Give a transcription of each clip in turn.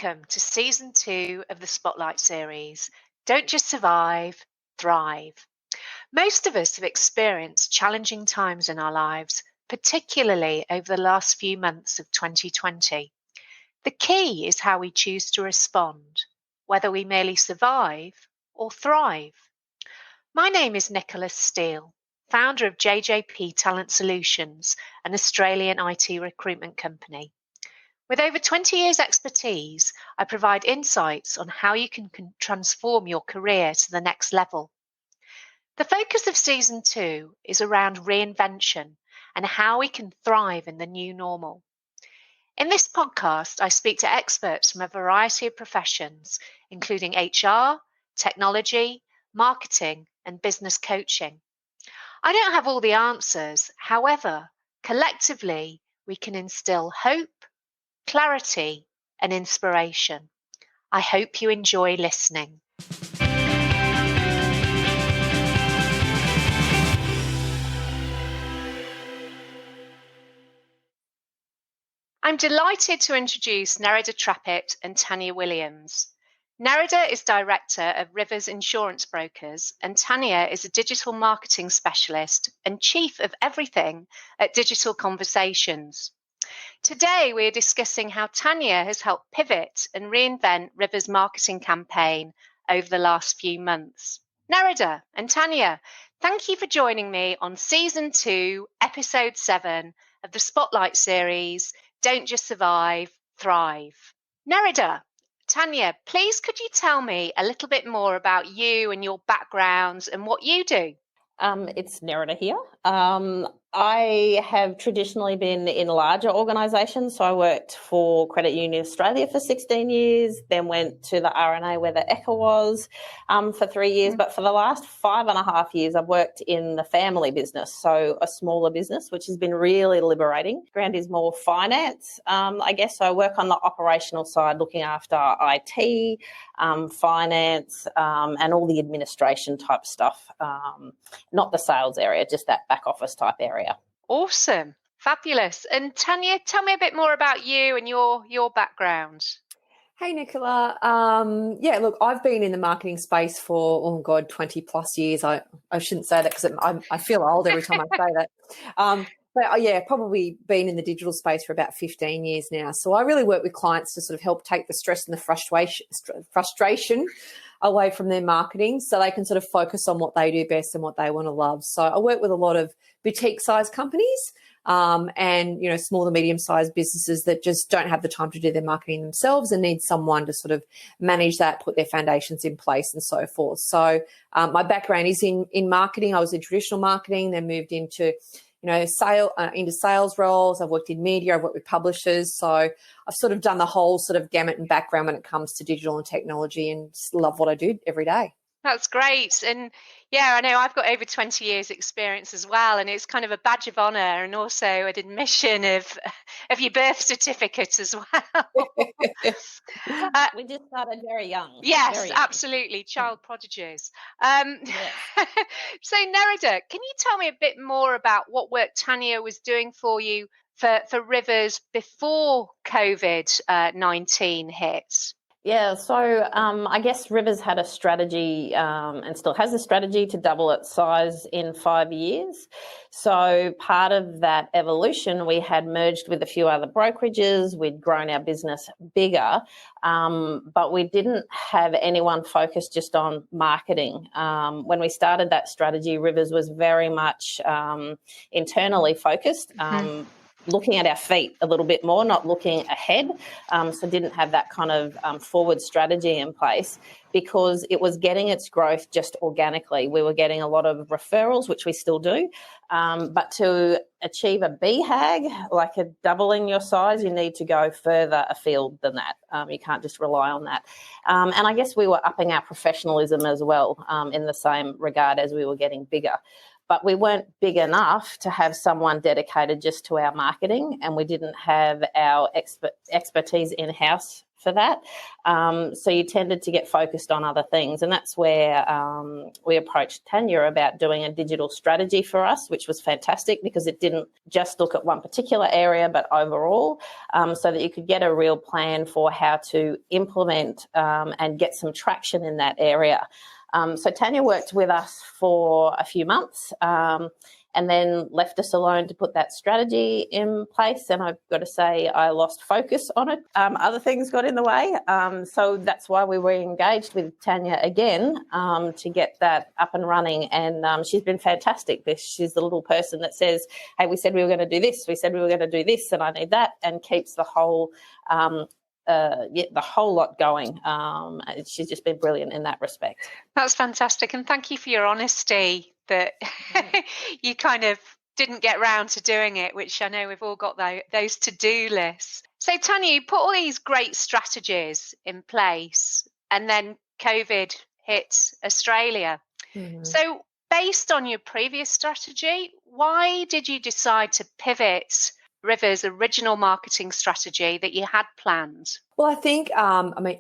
Welcome to Season 2 of the Spotlight series, Don't Just Survive, Thrive. Most of us have experienced challenging times in our lives, particularly over the last few months of 2020. The key is how we choose to respond, whether we merely survive or thrive. My name is Nicola Steele, founder of JJP Talent Solutions, an Australian IT recruitment company. With over 20 years' expertise, I provide insights on how you can transform your career to the next level. The focus of Season 2 is around reinvention and how we can thrive in the new normal. In this podcast, I speak to experts from a variety of professions, including HR, technology, marketing, and business coaching. I don't have all the answers. However, collectively, we can instill hope, clarity, and inspiration. I hope you enjoy listening. I'm delighted to introduce Nerida Trappett and Tanya Williams. Nerida is Director of Rivers Insurance Brokers, and Tanya is a digital marketing specialist and Chief of Everything at Digital Conversations. Today, we are discussing how Tanya has helped pivot and reinvent Rivers' marketing campaign over the last few months. Nerida and Tanya, thank you for joining me on Season 2, Episode 7 of the Spotlight series, Don't Just Survive, Thrive. Nerida, Tanya, please could you tell me a little bit more about you and your backgrounds and what you do? It's Nerida here. I have traditionally been in larger organisations. So I worked for Credit Union Australia for 16 years, then went to the RNA where the ECHA was for 3 years. But for the last 5.5 years, I've worked in the family business, so a smaller business, which has been really liberating. Background is more finance, I guess. So I work on the operational side, looking after IT, finance, and all the administration type stuff. Not the sales area, just that back office type area. Awesome. Fabulous. And Tanya, tell me a bit more about you and your background. Hey, Nicola. Look, I've been in the marketing space for, 20 plus years. I shouldn't say that because I feel old every time I say that. Probably been in the digital space for about 15 years now. So I really work with clients to sort of help take the stress and the frustration away from their marketing so they can sort of focus on what they do best and what they want to love. So I work with a lot of boutique-sized companies and, small to medium-sized businesses that just don't have the time to do their marketing themselves and need someone to sort of manage that, put their foundations in place and so forth. So my background is in marketing. I was in traditional marketing, then moved into sales roles. I've worked in media. I've worked with publishers. So I've sort of done the whole sort of gamut and background when it comes to digital and technology and just love what I do every day. That's great. And yeah, I know I've got over 20 years experience as well. And it's kind of a badge of honour and also an admission of your birth certificate as well. We just started very young. Yes, very young. Absolutely. Child prodigies. Yes. So Nerida, can you tell me a bit more about what work Tanya was doing for you for Rivers before COVID-19 hit? Yeah, so I guess Rivers had a strategy and still has a strategy to double its size in 5 years. So part of that evolution, we had merged with a few other brokerages. We'd grown our business bigger, but we didn't have anyone focused just on marketing. When we started that strategy, Rivers was very much internally focused. Looking at our feet a little bit more, not looking ahead. So didn't have that kind of forward strategy in place because it was getting its growth just organically. We were getting a lot of referrals, which we still do. But to achieve a BHAG, like a doubling your size, you need to go further afield than that. You can't just rely on that. And I guess we were upping our professionalism as well in the same regard as we were getting bigger. but we weren't big enough to have someone dedicated just to our marketing, and we didn't have our expertise in-house for that. So you tended to get focused on other things, and that's where we approached Tanya about doing a digital strategy for us, which was fantastic because it didn't just look at one particular area but overall, so that you could get a real plan for how to implement and get some traction in that area. So Tanya worked with us for a few months and then left us alone to put that strategy in place. And I've got to say, I lost focus on it. Other things got in the way. So that's why we were engaged with Tanya again to get that up and running. And she's been fantastic. She's the little person that says, hey, we said we were going to do this. We said we were going to do this, and I need that, and keeps the whole the whole lot going. She's just been brilliant in that respect. That's fantastic. And thank you for your honesty that you kind of didn't get round to doing it, which I know we've all got those to-do lists. So Tanya, you put all these great strategies in place and then COVID hit Australia. Mm-hmm. So based on your previous strategy, why did you decide to pivot River's original marketing strategy that you had planned? Well, I think,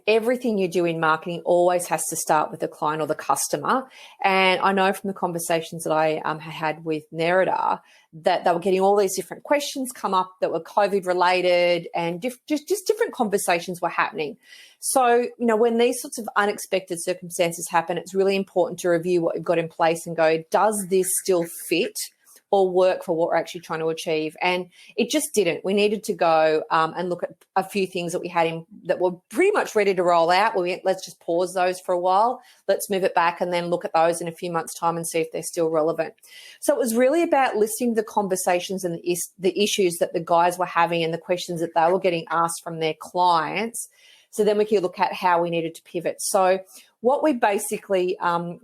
everything you do in marketing always has to start with the client or the customer. And I know from the conversations that I had with Nerida that they were getting all these different questions come up that were COVID related, and just different conversations were happening. So, when these sorts of unexpected circumstances happen, it's really important to review what you've got in place and go, does this still fit or work for what we're actually trying to achieve? And it just didn't. We needed to go and look at a few things that we had in that were pretty much ready to roll out. Let's just pause those for a while. Let's move it back and then look at those in a few months' time and see if they're still relevant. So it was really about listening to the conversations and the issues that the guys were having and the questions that they were getting asked from their clients. So then we could look at how we needed to pivot. So what we basically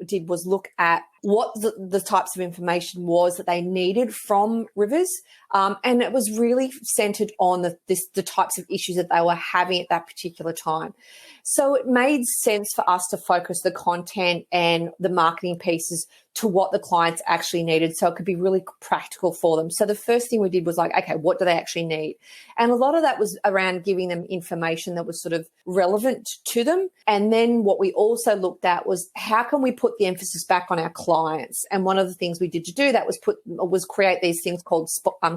did was look at what the types of information was that they needed from Rivers, and it was really centred on the types of issues that they were having at that particular time. So it made sense for us to focus the content and the marketing pieces to what the clients actually needed, so it could be really practical for them. So the first thing we did was like, okay, what do they actually need? And a lot of that was around giving them information that was sort of relevant to them. And then what we also looked at was how can we put the emphasis back on our clients? And one of the things we did to do that was create these things called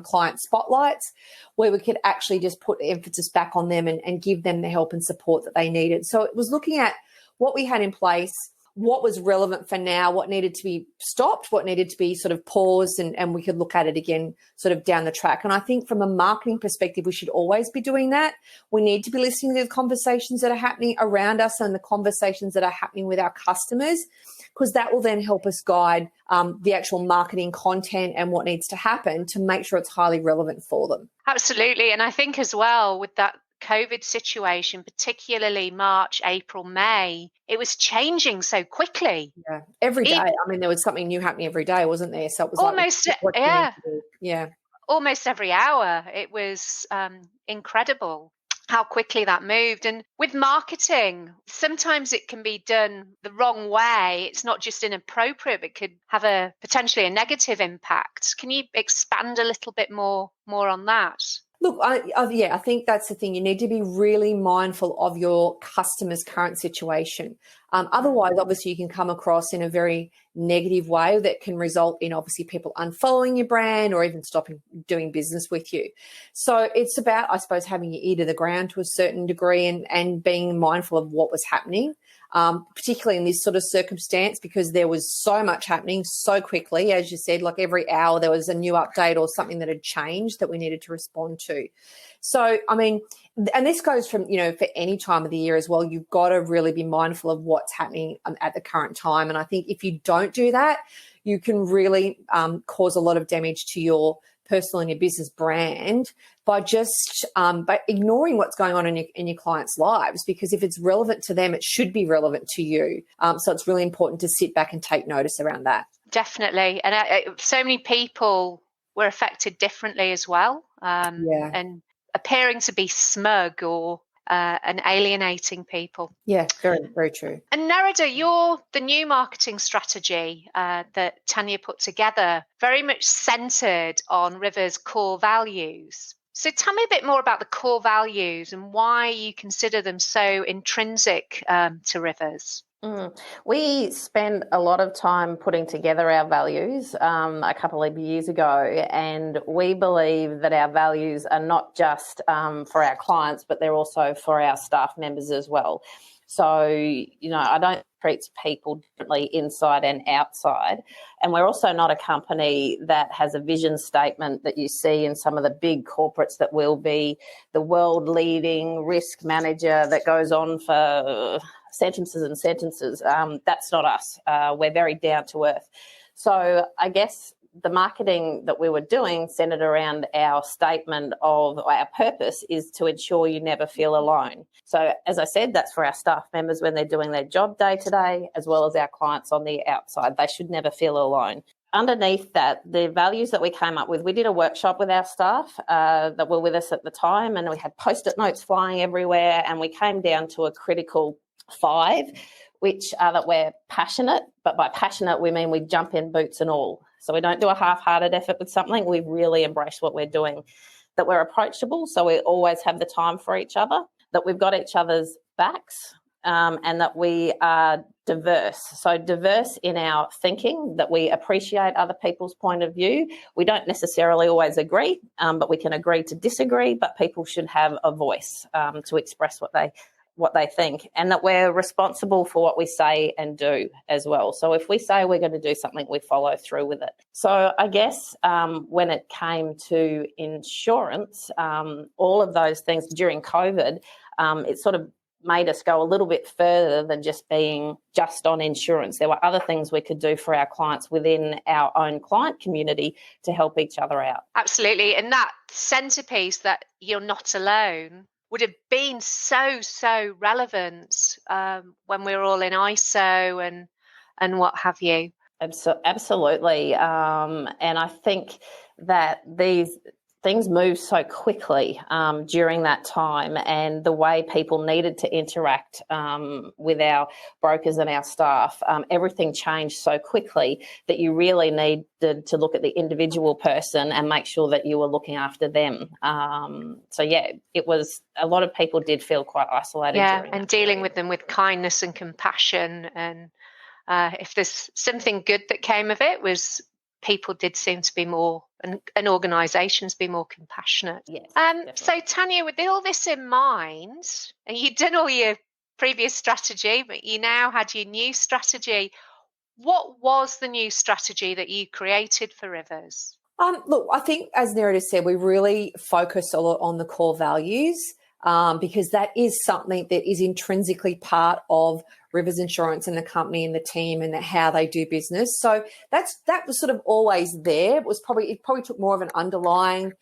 client spotlights, where we could actually just put emphasis back on them and give them the help and support that they needed. So it was looking at what we had in place, what was relevant for now, what needed to be stopped, what needed to be sort of paused, and we could look at it again sort of down the track. And I think from a marketing perspective, we should always be doing that. We need to be listening to the conversations that are happening around us and the conversations that are happening with our customers, because that will then help us guide the actual marketing content and what needs to happen to make sure it's highly relevant for them. Absolutely. And I think as well with that COVID situation, particularly March, April, May, it was changing so quickly. Yeah, every day. There was something new happening every day, wasn't there? So it was almost, yeah, almost every hour. It was incredible how quickly that moved. And with marketing, sometimes it can be done the wrong way. It's not just inappropriate, but could have potentially a negative impact. Can you expand a little bit more on that? Look, I think that's the thing. You need to be really mindful of your customer's current situation. Otherwise, obviously, you can come across in a very negative way that can result in obviously people unfollowing your brand or even stopping doing business with you. So it's about, I suppose, having your ear to the ground to a certain degree and being mindful of what was happening. Particularly in this sort of circumstance, because there was so much happening so quickly. As you said, like every hour there was a new update or something that had changed that we needed to respond to. So, and this goes from, for any time of the year as well, you've got to really be mindful of what's happening at the current time. And I think if you don't do that, you can really cause a lot of damage to your personal and your business brand by just by ignoring what's going on in your clients' lives, because if it's relevant to them, it should be relevant to you. So it's really important to sit back and take notice around that. Definitely. And so many people were affected differently as well. And appearing to be smug or and alienating people. Yeah, very, very true. And Nerida, the new marketing strategy that Tanya put together, very much centred on River's core values. So tell me a bit more about the core values and why you consider them so intrinsic to River's. We spend a lot of time putting together our values a couple of years ago, and we believe that our values are not just for our clients, but they're also for our staff members as well. So, I don't treat people differently inside and outside. And we're also not a company that has a vision statement that you see in some of the big corporates that will be the world leading risk manager that goes on for sentences and sentences. That's not us. We're very down to earth. So I guess the marketing that we were doing centered around our statement of our purpose is to ensure you never feel alone. So as I said, that's for our staff members when they're doing their job day to day, as well as our clients on the outside. They should never feel alone. Underneath that, the values that we came up with, we did a workshop with our staff that were with us at the time, and we had Post-it notes flying everywhere, and we came down to a critical 5, which are that we're passionate, but by passionate we mean we jump in boots and all. So we don't do a half-hearted effort with something. We really embrace what we're doing. That we're approachable, so we always have the time for each other. That we've got each other's backs, and that we are diverse. So diverse in our thinking, that we appreciate other people's point of view. We don't necessarily always agree, but we can agree to disagree, but people should have a voice to express what they think, and that we're responsible for what we say and do as well. So if we say we're going to do something, we follow through with it. So I guess when it came to insurance, all of those things during COVID, it sort of made us go a little bit further than just being just on insurance. There were other things we could do for our clients within our own client community to help each other out. Absolutely. And that centerpiece that you're not alone would have been so relevant when we were all in ISO and what have you. Absolutely. And I think that these things moved so quickly during that time, and the way people needed to interact with our brokers and our staff, everything changed so quickly that you really needed to look at the individual person and make sure that you were looking after them. So yeah, it was, a lot of people did feel quite isolated. Yeah, and dealing with them with kindness and compassion. And if there's something good that came of it, was people did seem to be more, and organisations be more compassionate. Yes, so Tanya, with all this in mind, and you'd done all your previous strategy, but you now had your new strategy. What was the new strategy that you created for Rivers? Look, I think, as Nerida said, we really focus a lot on the core values because that is something that is intrinsically part of Rivers Insurance and the company and the team and how they do business. So that was sort of always there. It probably took more of an underlying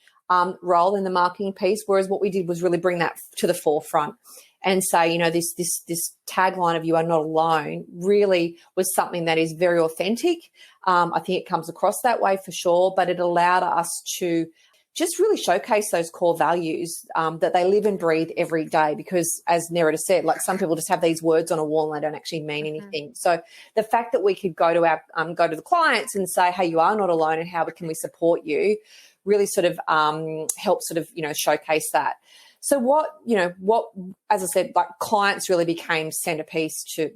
role in the marketing piece, whereas what we did was really bring that to the forefront and say, this tagline of "you are not alone" really was something that is very authentic. I think it comes across that way for sure, but it allowed us to just really showcase those core values that they live and breathe every day, because as Nerida said, like, some people just have these words on a wall and they don't actually mean anything. So the fact that we could go to the clients and say, hey, you are not alone, and how can we support you, really sort of help sort of, showcase that. So what, as I said, like, clients really became centerpiece to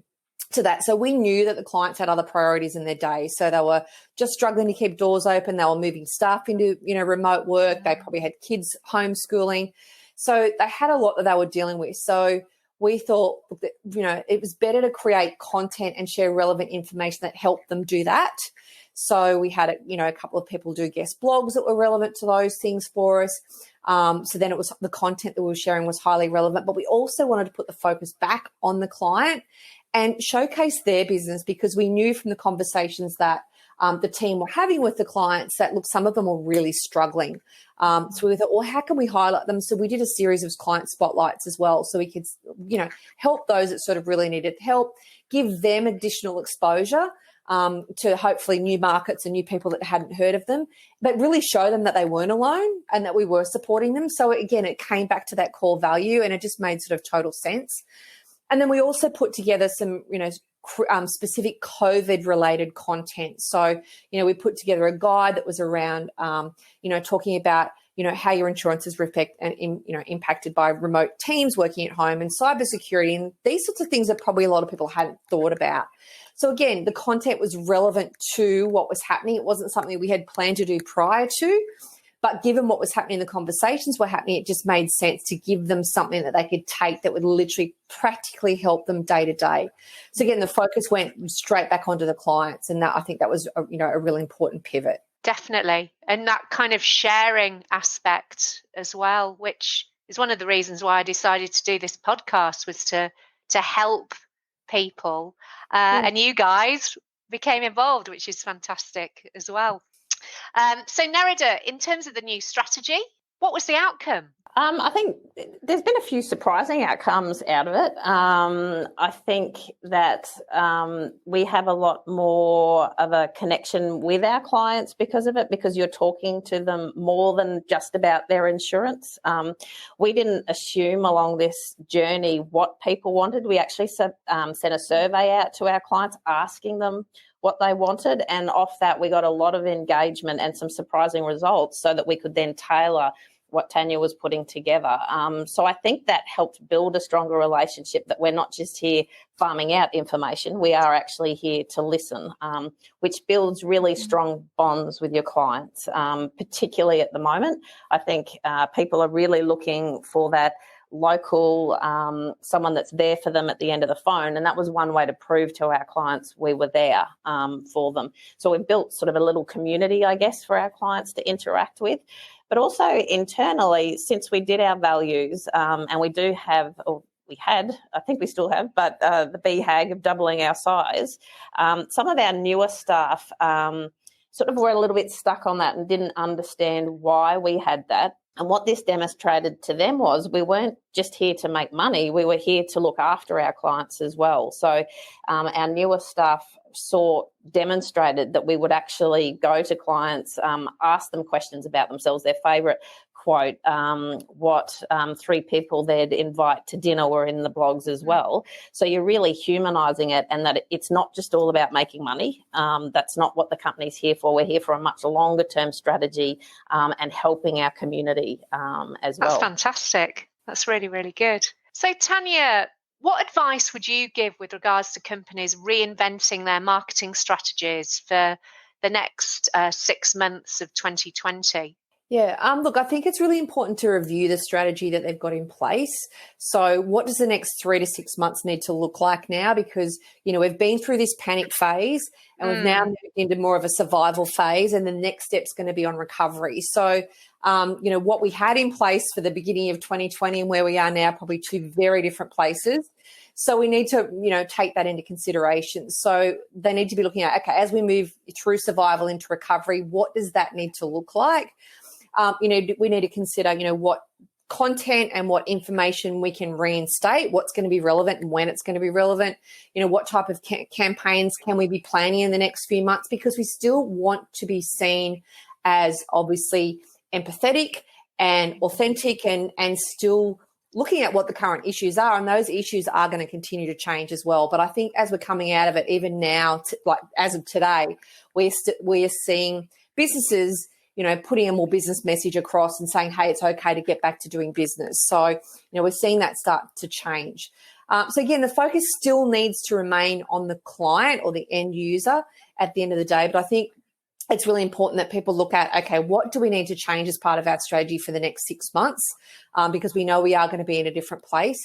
that. So we knew that the clients had other priorities in their day. So they were just struggling to keep doors open. They were moving staff into, remote work. They probably had kids homeschooling. So they had a lot that they were dealing with. So we thought that, it was better to create content and share relevant information that helped them do that. So we had, a couple of people do guest blogs that were relevant to those things for us. So then it was the content that we were sharing was highly relevant, but we also wanted to put the focus back on the client and showcase their business, because we knew from the conversations that the team were having with the clients that, look, some of them were really struggling. So we thought, well, how can we highlight them? So we did a series of client spotlights as well, so we could, help those that sort of really needed help, give them additional exposure. to hopefully new markets and new people that hadn't heard of them, but really show them that they weren't alone and that we were supporting them. So again, it came back to that core value, and it just made sort of total sense. And then we also put together some, specific COVID-related content. So, we put together a guide that was around, talking about, how your insurance is impacted by remote teams working at home and cybersecurity and these sorts of things that probably a lot of people hadn't thought about. So again, the content was relevant to what was happening. It wasn't something we had planned to do prior to, but given what was happening, the conversations were happening, it just made sense to give them something that they could take that would literally practically help them day to day. So again, the focus went straight back onto the clients, and I think that was a really important pivot. Definitely. And that kind of sharing aspect as well, which is one of the reasons why I decided to do this podcast, was to help people. And you guys became involved, which is fantastic as well. So Nerida, in terms of the new strategy, what was the outcome? I think there's been a few surprising outcomes out of it. I think that we have a lot more of a connection with our clients because of it, because you're talking to them more than just about their insurance. We didn't assume along this journey what people wanted. We actually sent a survey out to our clients asking them what they wanted, and off that we got a lot of engagement and some surprising results so that we could then tailor what Tanya was putting together. So I think that helped build a stronger relationship, that we're not just here farming out information, we are actually here to listen, which builds really strong bonds with your clients, particularly at the moment. I think people are really looking for that local, someone that's there for them at the end of the phone. And that was one way to prove to our clients we were there for them. So we've built sort of a little community, I guess, for our clients to interact with. But also internally, since we did our values, and we do have, or we had, I think we still have, but the BHAG of doubling our size, some of our newer staff sort of were a little bit stuck on that and didn't understand why we had that. And what this demonstrated to them was we weren't just here to make money, we were here to look after our clients as well. So our newer staff demonstrated that we would actually go to clients, ask them questions about themselves, their favourite quote, what 3 people they'd invite to dinner were in the blogs as well. So you're really humanising it, and that it's not just all about making money. That's not what the company's here for. We're here for a much longer term strategy and helping our community as well. That's fantastic. That's really, really good. So Tanya, what advice would you give with regards to companies reinventing their marketing strategies for the next 6 months of 2020? Yeah, look, I think it's really important to review the strategy that they've got in place. So what does the next 3 to 6 months need to look like now? Because, we've been through this panic phase and we've now moved into more of a survival phase, and the next step's going to be on recovery. So, what we had in place for the beginning of 2020 and where we are now, probably 2 very different places. So we need to, take that into consideration. So they need to be looking at, okay, as we move through survival into recovery, what does that need to look like? We need to consider, what content and what information we can reinstate, what's going to be relevant and when it's going to be relevant, what type of campaigns can we be planning in the next few months, because we still want to be seen as obviously empathetic and authentic and still looking at what the current issues are, and those issues are going to continue to change as well. But I think as we're coming out of it, even now, like as of today, we're seeing businesses putting a more business message across and saying, hey, it's okay to get back to doing business. So, we're seeing that start to change. So again, the focus still needs to remain on the client or the end user at the end of the day. But I think it's really important that people look at, okay, what do we need to change as part of our strategy for the next 6 months? Because we know we are going to be in a different place.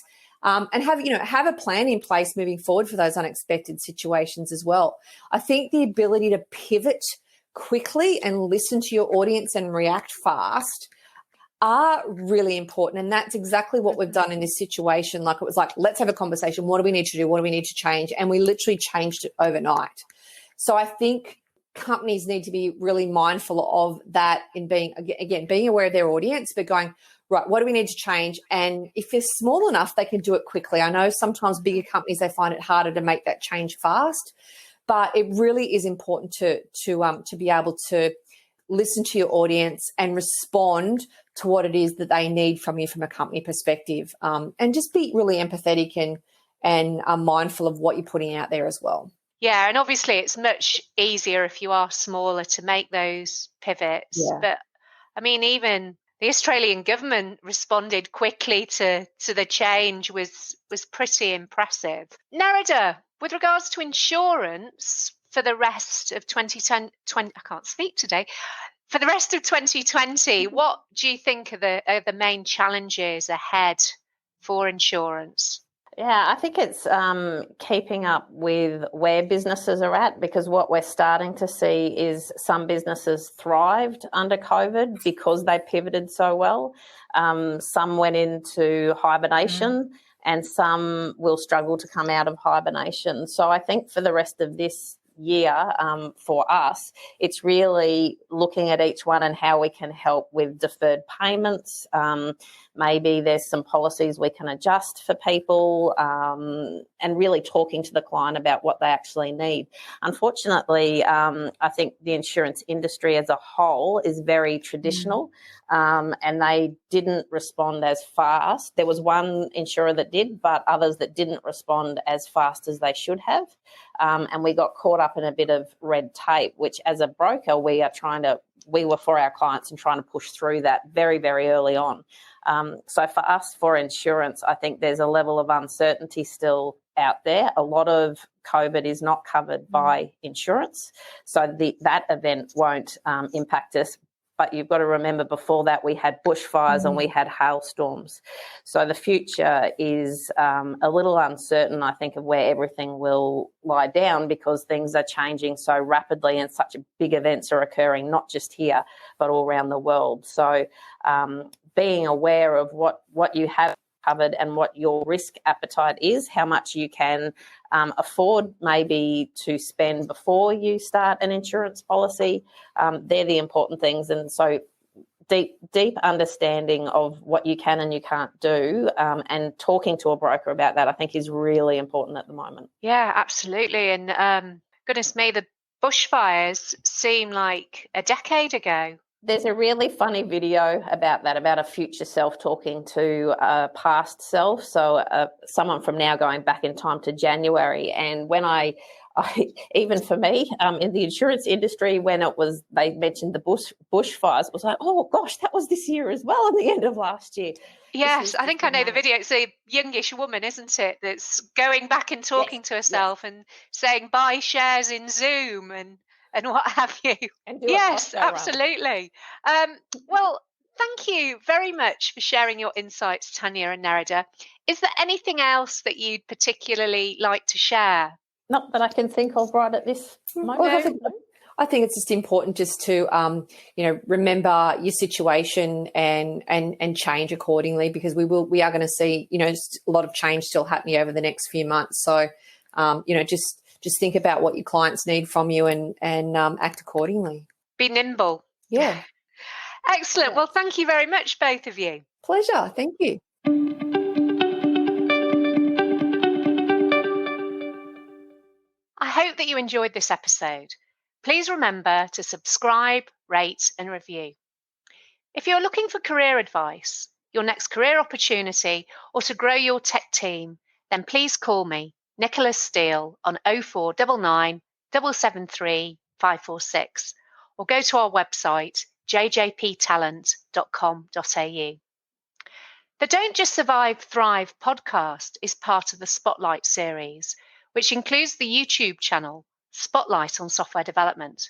And have a plan in place moving forward for those unexpected situations as well. I think the ability to pivot quickly and listen to your audience and react fast are really important. And that's exactly what we've done in this situation. Like, it was like, let's have a conversation. What do we need to do? What do we need to change? And we literally changed it overnight. So I think companies need to be really mindful of that in being aware of their audience, but going, right, what do we need to change? And if they're small enough, they can do it quickly. I know sometimes bigger companies, they find it harder to make that change fast. but it really is important to be able to listen to your audience and respond to what it is that they need from you from a company perspective, and just be really empathetic and mindful of what you're putting out there as well. Yeah, and obviously it's much easier if you are smaller to make those pivots. Yeah. But I mean, even the Australian government responded quickly to the change was pretty impressive. Nerida, with regards to insurance for the rest of 2010, I can't speak today. For the rest of 2020, what do you think are the main challenges ahead for insurance? Yeah, I think it's keeping up with where businesses are at, because what we're starting to see is some businesses thrived under COVID because they pivoted so well. Some went into hibernation and some will struggle to come out of hibernation. So I think for the rest of this year, for us, it's really looking at each one and how we can help with deferred payments. Maybe there's some policies we can adjust for people, and really talking to the client about what they actually need. Unfortunately, I think the insurance industry as a whole is very traditional, and they didn't respond as fast. There was one insurer that did, but others that didn't respond as fast as they should have. And we got caught up in a bit of red tape, which as a broker, we were for our clients and trying to push through that very, very early on. So for us, for insurance, I think there's a level of uncertainty still out there. A lot of COVID is not covered by insurance, so that event won't impact us. But you've got to remember, before that we had bushfires and we had hailstorms. So the future is a little uncertain, I think, of where everything will lie down, because things are changing so rapidly and such big events are occurring, not just here, but all around the world. So being aware of what you have covered and what your risk appetite is, how much you can afford maybe to spend before you start an insurance policy, they're the important things. And so deep understanding of what you can and you can't do, and talking to a broker about that, I think, is really important at the moment. Yeah, absolutely. And goodness me, the bushfires seem like a decade ago. There's a really funny video about that, about a future self talking to a past self. So someone from now going back in time to January. And when I even for me, in the insurance industry, when they mentioned the bushfires, it was like, oh gosh, that was this year as well, at the end of last year. Yes, I think I know the video. It's a youngish woman, isn't it, that's going back and talking to herself and saying buy shares in Zoom and what have you. Yes, absolutely. Well, thank you very much for sharing your insights, Tanya and Nerida. Is there anything else that you'd particularly like to share? Not that I can think of right at this moment. I think it's just important just to, remember your situation and change accordingly, because we are going to see, a lot of change still happening over the next few months. So, just think about what your clients need from you and act accordingly. Be nimble. Yeah. Excellent. Well, thank you very much, both of you. Pleasure. Thank you. I hope that you enjoyed this episode. Please remember to subscribe, rate, and review. If you're looking for career advice, your next career opportunity, or to grow your tech team, then please call me, Nicola Steele, on 0499 773 546, or go to our website, jjptalent.com.au. The Don't Just Survive, Thrive podcast is part of the Spotlight series, which includes the YouTube channel, Spotlight on Software Development.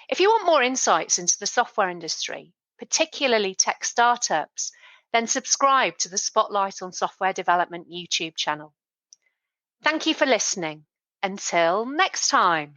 If you want more insights into the software industry, particularly tech startups, then subscribe to the Spotlight on Software Development YouTube channel. Thank you for listening. Until next time.